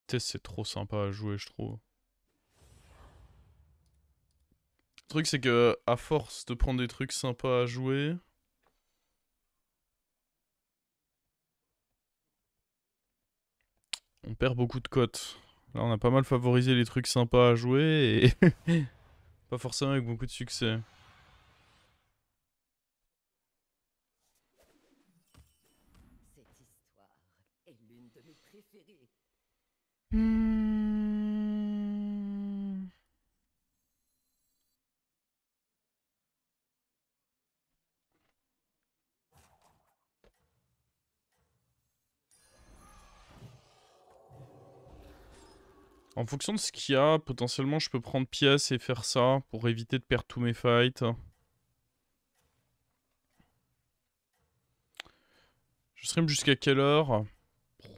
Tess, c'est trop sympa à jouer, je trouve. Le truc, c'est que, à force de prendre des trucs sympas à jouer, on perd beaucoup de cotes. Là, on a pas mal favorisé les trucs sympas à jouer et pas forcément avec beaucoup de succès. Cette histoire est l'une de mes préférées. Hmm. En fonction de ce qu'il y a, potentiellement je peux prendre pièce et faire ça pour éviter de perdre tous mes fights. Je stream jusqu'à quelle heure?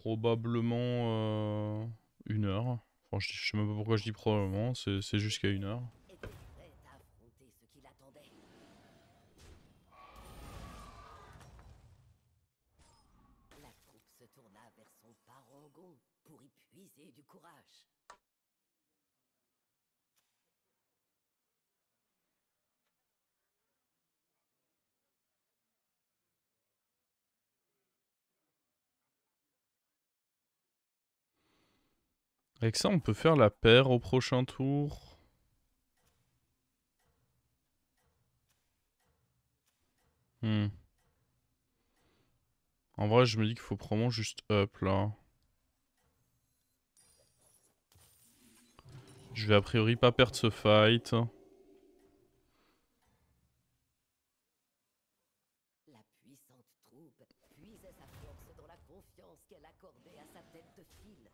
Probablement 1 heure. Enfin, je sais même pas pourquoi je dis probablement, c'est jusqu'à 1 heure. Était prête à affronter ce qui l'attendait. La troupe se tourna vers son parangon pour y puiser du courage. Avec ça, on peut faire la paire au prochain tour. Hmm. En vrai, je me dis qu'il faut probablement juste up là. Je vais a priori pas perdre ce fight. La puissante troupe puisait sa force dans la confiance qu'elle accordait à sa tête de file.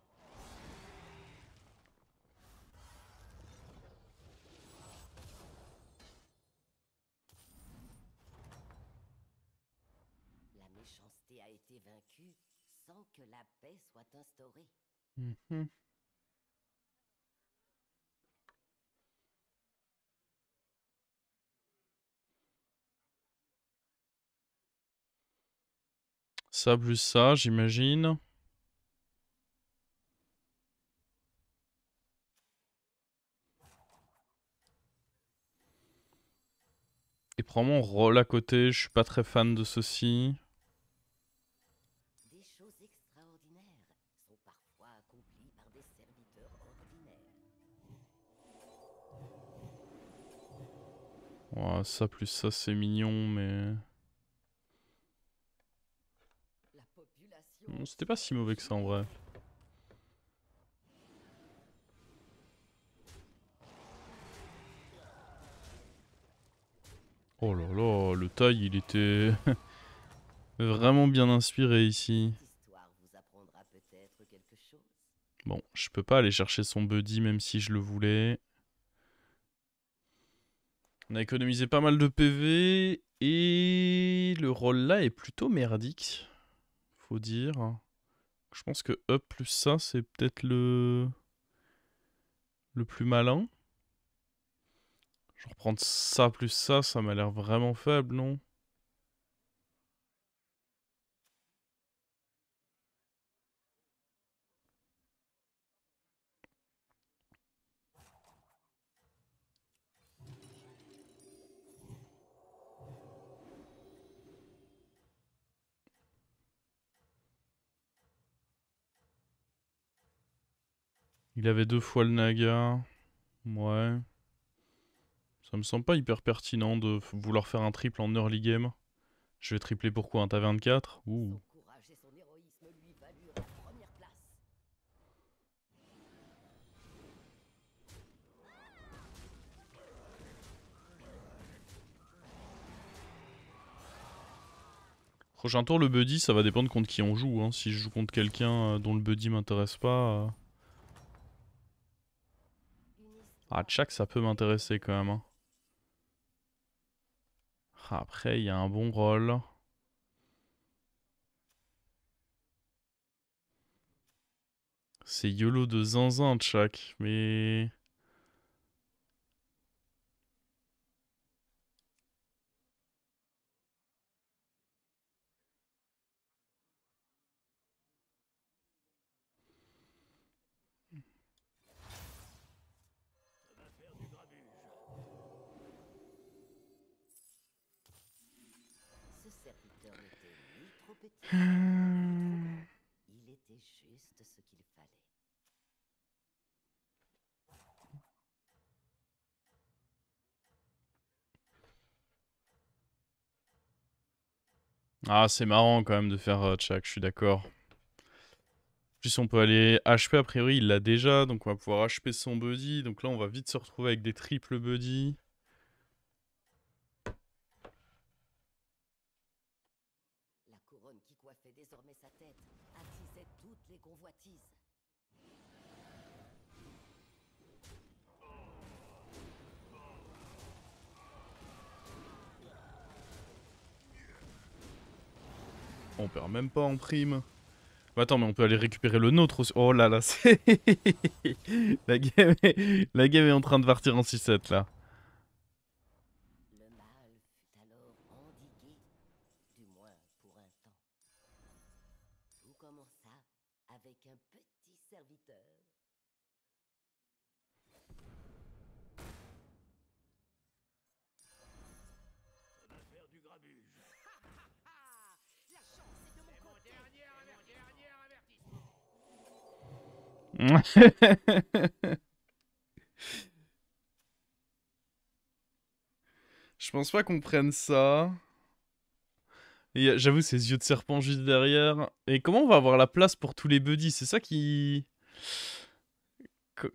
La méchanceté a été vaincue sans que la paix soit instaurée. Mhm. Ça plus ça, j'imagine. Et probablement roll à côté, je suis pas très fan de ceci. Des choses extraordinaires sont parfois accomplies par des serviteurs ordinaires. Ouais, ça plus ça, c'est mignon, mais... La population C'était pas si entière mauvais que ça en vrai. jubilait. Oh là là, le taille, il était vraiment bien inspiré ici. Cette histoire vous apprendra peut-être quelque chose. Bon, je peux pas aller chercher son buddy même si je le voulais. On a économisé pas mal de PV et le rôle là est plutôt merdique, faut dire. Je pense que up plus ça, c'est peut-être le plus malin. Genre prendre ça plus ça m'a l'air vraiment faible, non? Il avait 2 fois le Naga. Ouais. Ça me semble pas hyper pertinent de vouloir faire un triple en early game. Je vais tripler pourquoi un taverne 4. Ouh. Son courage et son héroïsme lui valurent la première place. Prochain tour, le buddy, ça va dépendre contre qui on joue. Hein. Si je joue contre quelqu'un dont le buddy m'intéresse pas... Une Ah, histoire Tchak, ça peut m'intéresser quand même. Hein. Ah, après, il y a un bon rôle. C'est YOLO de zinzin, Tchak. Mais... Il était juste ce qu'il fallait. Ah, c'est marrant quand même de faire Tchak, je suis d'accord. En plus, on peut aller HP, a priori, il l'a déjà, donc on va pouvoir HP son buddy. Donc là, on va vite se retrouver avec des triples buddy. La couronne qui coiffait désormais sa tête attisait toutes les convoitises. On perd même pas en prime. Bah, attends, mais on peut aller récupérer le nôtre aussi. Oh là là, c'est... La game est en train de partir en 6-7 là. Le mal fut alors endigué, du moins pour un temps. Tout commença avec un petit serviteur. Ça va faire du grabuge. La chance est de mon côté. Mon dernier avertissement. Je pense pas qu'on prenne ça. J'avoue, ces yeux de serpent juste derrière. Et comment on va avoir la place pour tous les buddies? C'est ça qui...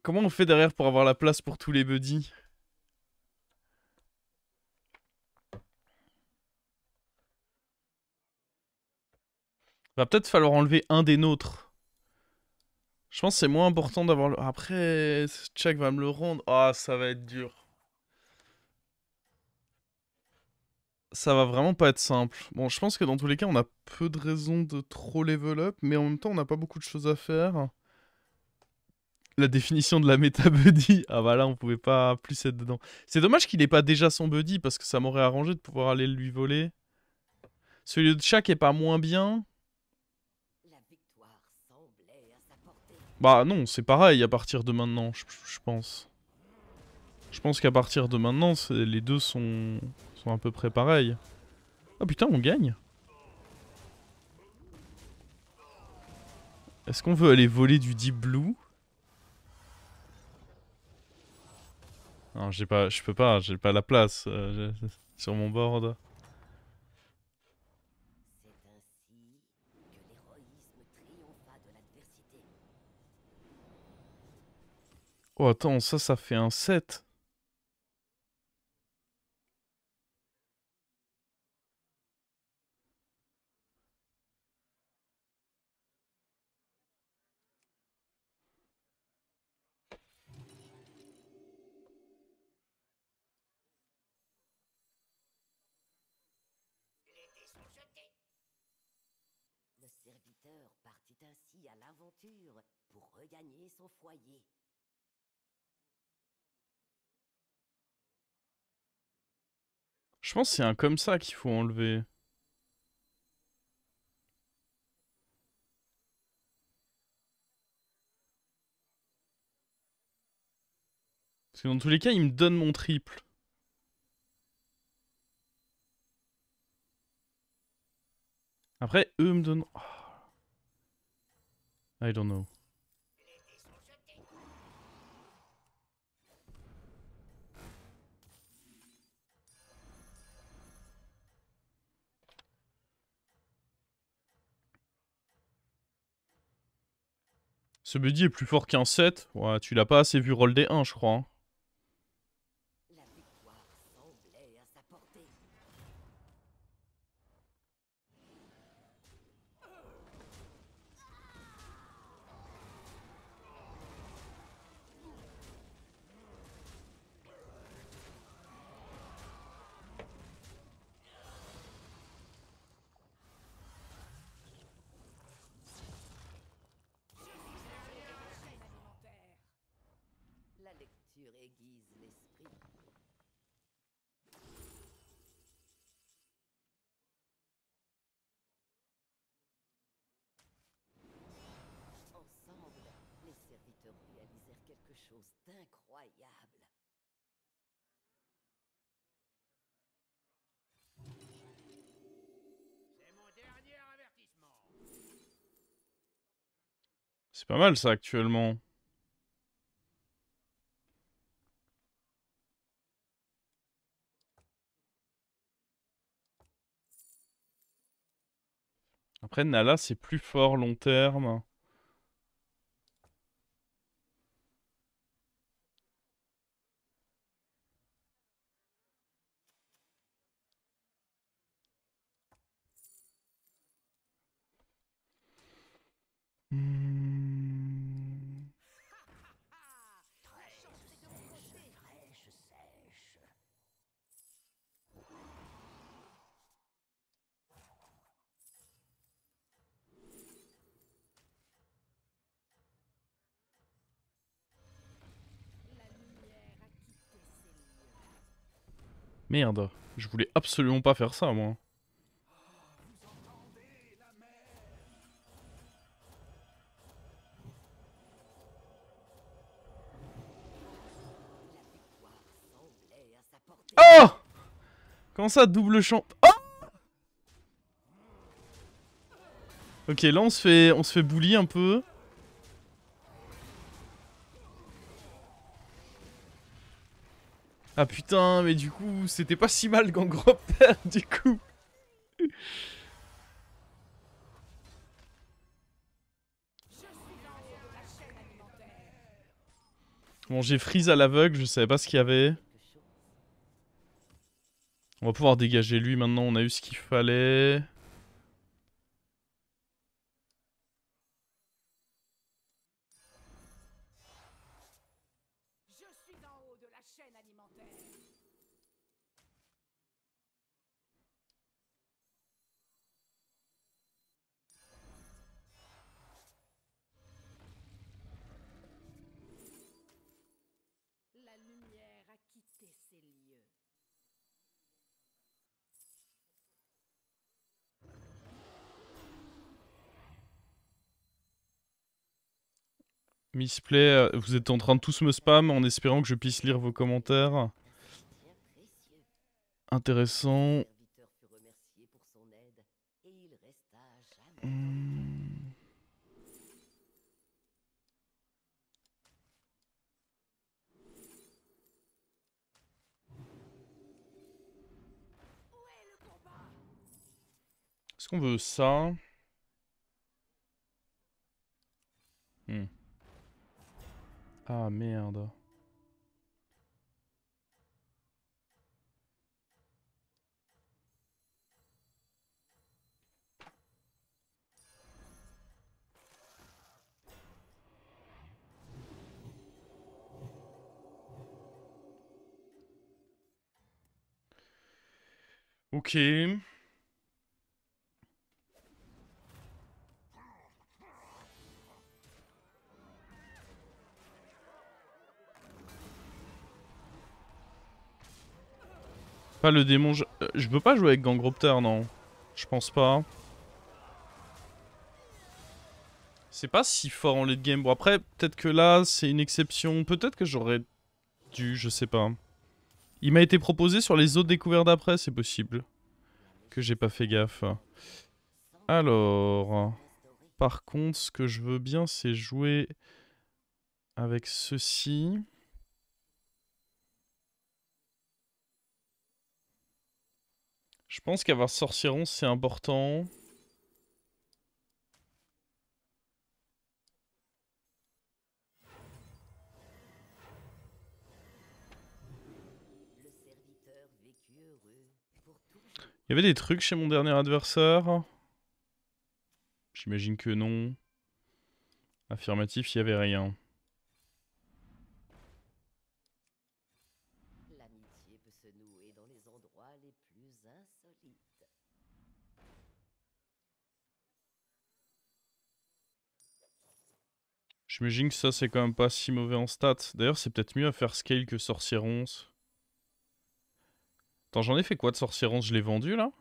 Comment on fait derrière pour avoir la place pour tous les buddies? Va peut-être falloir enlever un des nôtres. Je pense que c'est moins important d'avoir le... Après, Chuck va me le rendre. Ah, ça va être dur. Ça va vraiment pas être simple. Bon, je pense que dans tous les cas, on a peu de raisons de trop level up, mais en même temps, on n'a pas beaucoup de choses à faire. La définition de la méta buddy. Ah bah là, on pouvait pas plus être dedans. C'est dommage qu'il ait pas déjà son buddy, parce que ça m'aurait arrangé de pouvoir aller lui voler. Celui de Chuck est pas moins bien. La victoire semblait à sa portée. Bah non, c'est pareil à partir de maintenant, je pense. Je pense qu'à partir de maintenant, les deux sont à peu près pareils. Ah putain, on gagne. Est-ce qu'on veut aller voler du Deep Blue? Non, je peux pas, j'ai pas la place sur mon board. C'est ainsi que l'héroïsme triompha de l'adversité. Oh attends, ça fait un 7. Le serviteur partit ainsi à l'aventure pour regagner son foyer. Je pense que c'est un comme ça qu'il faut enlever. Parce que dans tous les cas, il me donne mon triple. Après, eux me donnent... Oh. I don't know. Ce buddy est plus fort qu'un 7. Ouais, tu l'as pas assez vu roll des 1, je crois. Hein. La victoire semblait à sa portée. La lecture aiguise l'esprit. Ensemble, les serviteurs réalisèrent quelque chose d'incroyable. C'est mon dernier avertissement. C'est pas mal ça actuellement. Après, Nala, c'est plus fort long terme. Hmm. Merde, je voulais absolument pas faire ça, moi. semblait à sa portée. Oh! Comment ça, double champ? Oh! Ok, là on se fait bully un peu. Ah putain, mais du coup, c'était pas si mal Gangropter, du coup. Bon, j'ai freeze à l'aveugle, je savais pas ce qu'il y avait. On va pouvoir dégager lui maintenant, on a eu ce qu'il fallait. Je suis en haut de la chaîne alimentaire. La lumière a quitté ces lieux. Missplay, vous êtes en train de tous me spam en espérant que je puisse lire vos commentaires. Bien précieux. Intéressant. Le serviteur fut remercié pour son aide et il resta à jamais dans Hmm. Où est le combat? Est-ce qu'on veut ça? Hmm. Ah merde. Ok. Pas le démon. Je peux pas jouer avec Gangropter, non. Je pense pas. C'est pas si fort en late game. Bon, après, peut-être que là, c'est une exception. Peut-être que j'aurais dû, je sais pas. Il m'a été proposé sur les autres découvertes d'après, c'est possible. Que j'ai pas fait gaffe. Alors. Par contre, ce que je veux bien, c'est jouer avec ceci. Je pense qu'avoir Sorcieron, c'est important. Le serviteur vécut heureux pour toujours. Il y avait des trucs chez mon dernier adversaire. J'imagine que non. Affirmatif, il y avait rien. L'amitié peut se nouer dans les endroits les plus insolites. J'imagine que ça, c'est quand même pas si mauvais en stats. D'ailleurs, c'est peut-être mieux à faire scale que Sorcieron. Attends, j'en ai fait quoi de Sorcieron? Je l'ai vendu, là?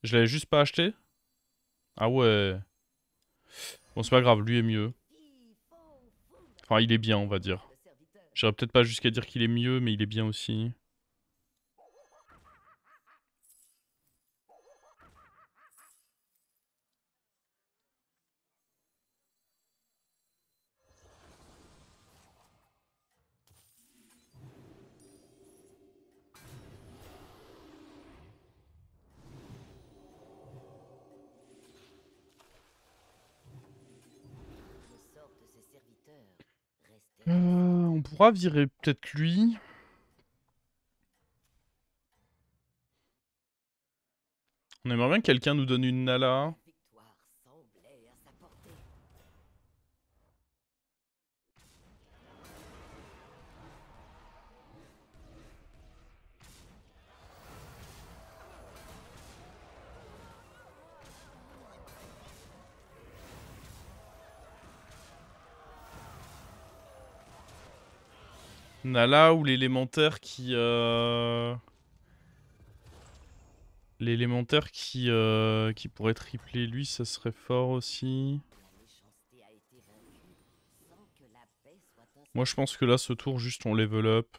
Je l'avais juste pas acheté? Ah ouais. Bon, c'est pas grave, lui est mieux. Enfin, il est bien, on va dire. Le serviteur. J'irais peut-être pas jusqu'à dire qu'il est mieux, mais il est bien aussi. On pourra virer peut-être lui. On aimerait bien que quelqu'un nous donne une Nala. La victoire semblait à sa portée. Nala ou l'élémentaire qui... L'élémentaire qui pourrait tripler lui, ça serait fort aussi. La méchanceté a été vaincue sans que la paix soit Moi je pense que là, ce tour, juste on level up.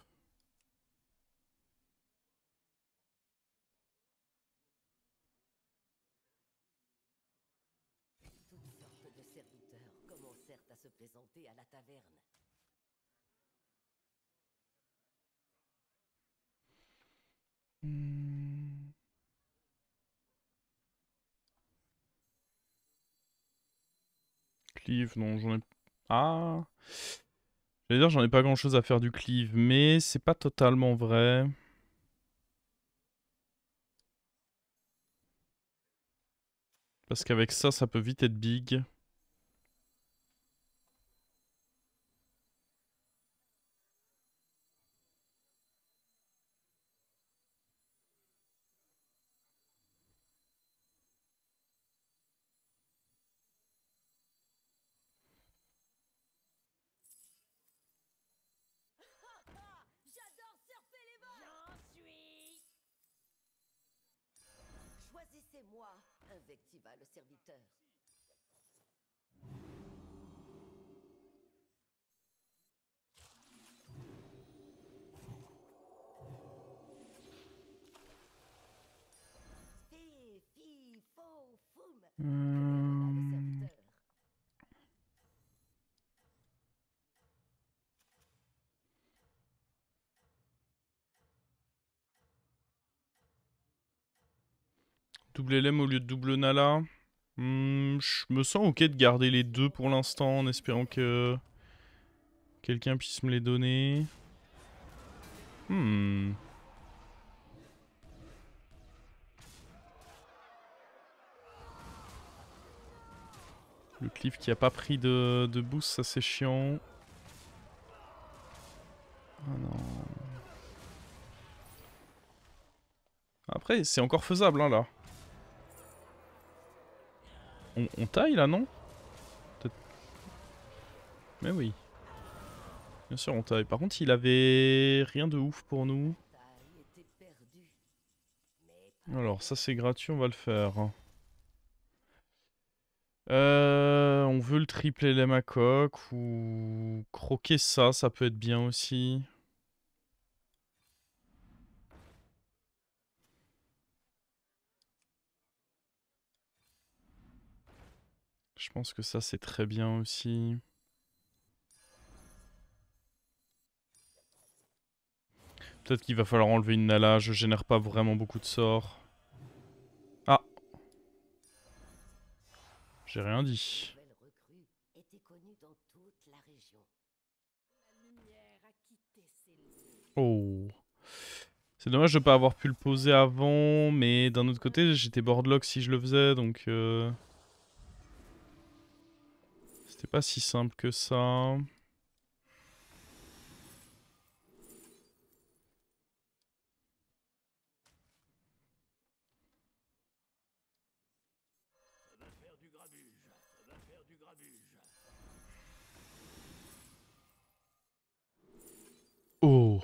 Toutes sortes de serviteurs commencèrent à se présenter à la taverne. Cleave, non, j'en ai... Ah, j'allais dire j'en ai pas grand chose à faire du cleave, mais c'est pas totalement vrai. Parce qu'avec ça, ça peut vite être big. J'adore surfer les vents. J'en suis. Choisissez-moi, invectiva le serviteur. Fi, fi, faux, foum. Hurla le serviteur. Double LM au lieu de double Nala. Je me sens ok de garder les deux pour l'instant, en espérant que quelqu'un puisse me les donner. Le cliff qui a pas pris de boost, ça c'est chiant. Ah non. Après, c'est encore faisable, hein, là. On taille, là, non? Peut-être... Mais oui. Bien sûr, on taille. Par contre, il avait rien de ouf pour nous. La bataille était perdue. Mais pas Alors, pour ça elle. c'est gratuit, on va le faire. On veut le triple LM à coque ou croquer ça, ça peut être bien aussi. Je pense que ça c'est très bien aussi. Peut-être qu'il va falloir enlever une Nala, je génère pas vraiment beaucoup de sorts. Ah, j'ai rien dit. La nouvelle recrue était connue dans toute la région. La lumière a quitté ses lieux. Oh. C'est dommage de pas avoir pu le poser avant, mais d'un autre côté j'étais boardlock si je le faisais, donc... C'était pas si simple que ça. Ça va faire du grabuge. Ça va faire du grabuge. Oh.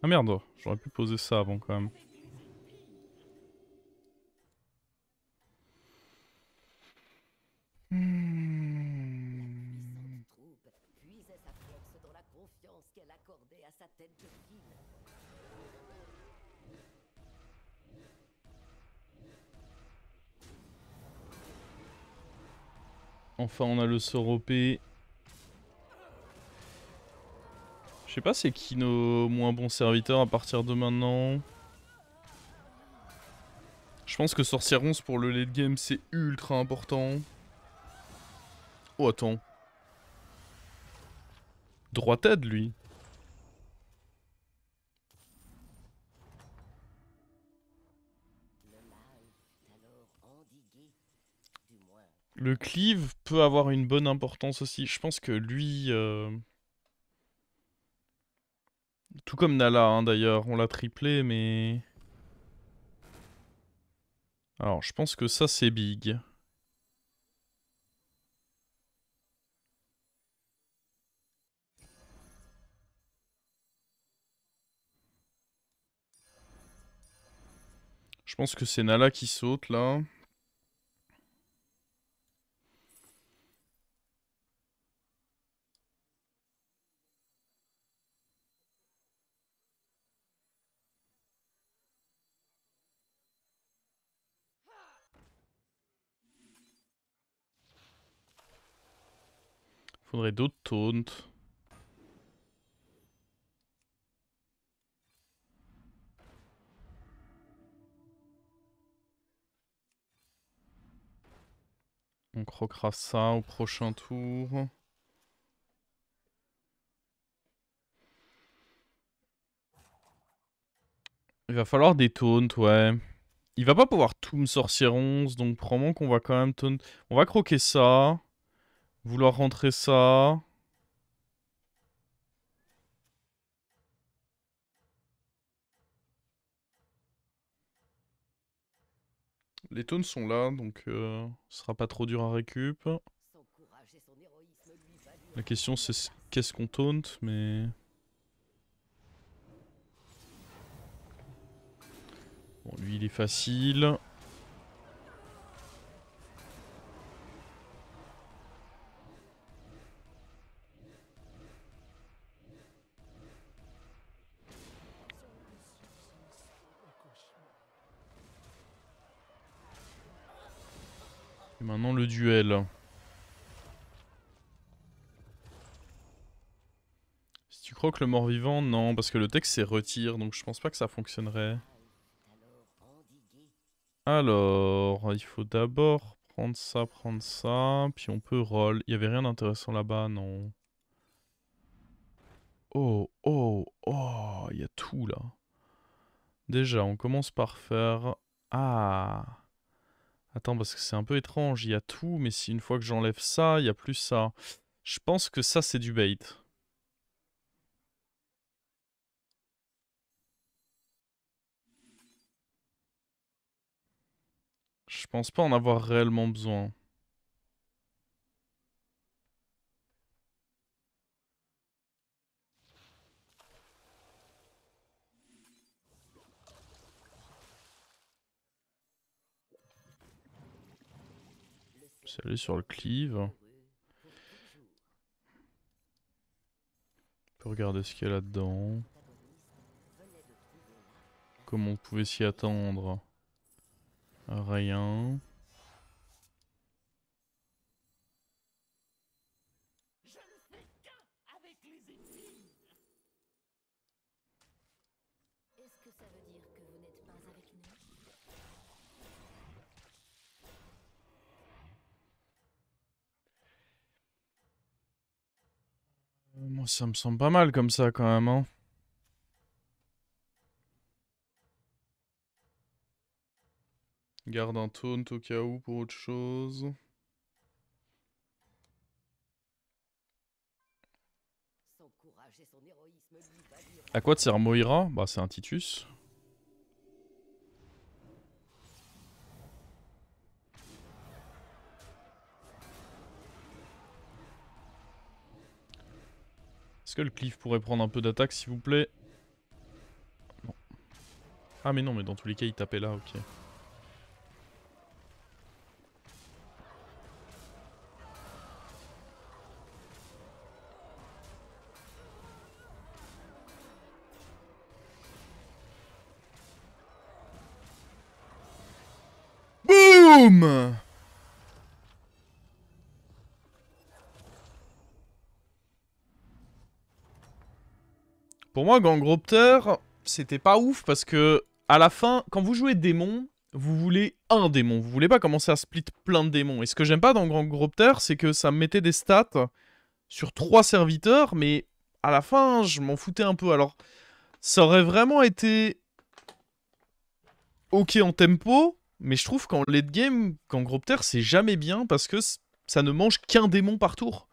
Ah merde, j'aurais pu poser ça avant quand même. Puissante troupe puisait sa force dans la confiance qu'elle accordait à sa tête de file. Enfin, on a le sort OP. Je sais pas c'est qui nos moins bons serviteurs à partir de maintenant. Je pense que Sorcière 11 pour le late game c'est ultra important. Oh attends. Droit aide lui. Le mal fut alors endigué, du moins. Le cleave peut avoir une bonne importance aussi. Je pense que lui... Tout comme Nala hein, d'ailleurs, on l'a triplé mais... Alors je pense que ça c'est big. Je pense que c'est Nala qui saute là. Faudrait d'autres taunts. On croquera ça au prochain tour. Il va falloir des taunts, ouais. Il va pas pouvoir tout me sorcier 11, donc probablement qu'on va quand même taunt. On va croquer ça. Vouloir rentrer ça. Les taunts sont là, donc ce sera pas trop dur à récup. Son courage et son héroïsme lui valurent La question une c'est place. qu'est-ce qu'on taunt, mais... Bon, lui il est facile. Et maintenant le duel. Si tu croques le mort-vivant, non, parce que le texte c'est retire, donc je pense pas que ça fonctionnerait. Alors endigué. Alors, il faut d'abord prendre ça, puis on peut roll. Il y avait rien d'intéressant là-bas, non. Oh, oh, oh, il y a tout là. Déjà, on commence par faire... Ah. Attends, parce que c'est un peu étrange, il y a tout, mais si une fois que j'enlève ça, il y a plus ça. Je pense que ça, c'est du bait. Je pense pas en avoir réellement besoin. C'est aller sur le cleave. On peut regarder ce qu'il y a là-dedans. Comme on pouvait s'y attendre. Rien. Je ne fais qu'un avec les ennemis. Est-ce que ça veut dire que vous n'êtes pas avec nous? Moi, ça me semble pas mal comme ça quand même, hein. Garde un taunt au cas où pour autre chose. Son courage et son héroïsme lui valurent À quoi te sert Moira? Bah, c'est un Titus. Est-ce que le cleave pourrait prendre un peu d'attaque, s'il vous plaît? Non. Ah, mais non, mais dans tous les cas, il tapait là, ok. Boum! Pour moi, Gangropter, c'était pas ouf parce que, à la fin, quand vous jouez démon, vous voulez un démon. Vous voulez pas commencer à split plein de démons. Et ce que j'aime pas dans Gangropter, c'est que ça me mettait des stats sur 3 serviteurs, mais à la fin, je m'en foutais un peu. Alors, ça aurait vraiment été ok en tempo, mais je trouve qu'en late game, Gangropter, c'est jamais bien parce que ça ne mange qu'un démon par tour.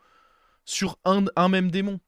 Sur un même démon.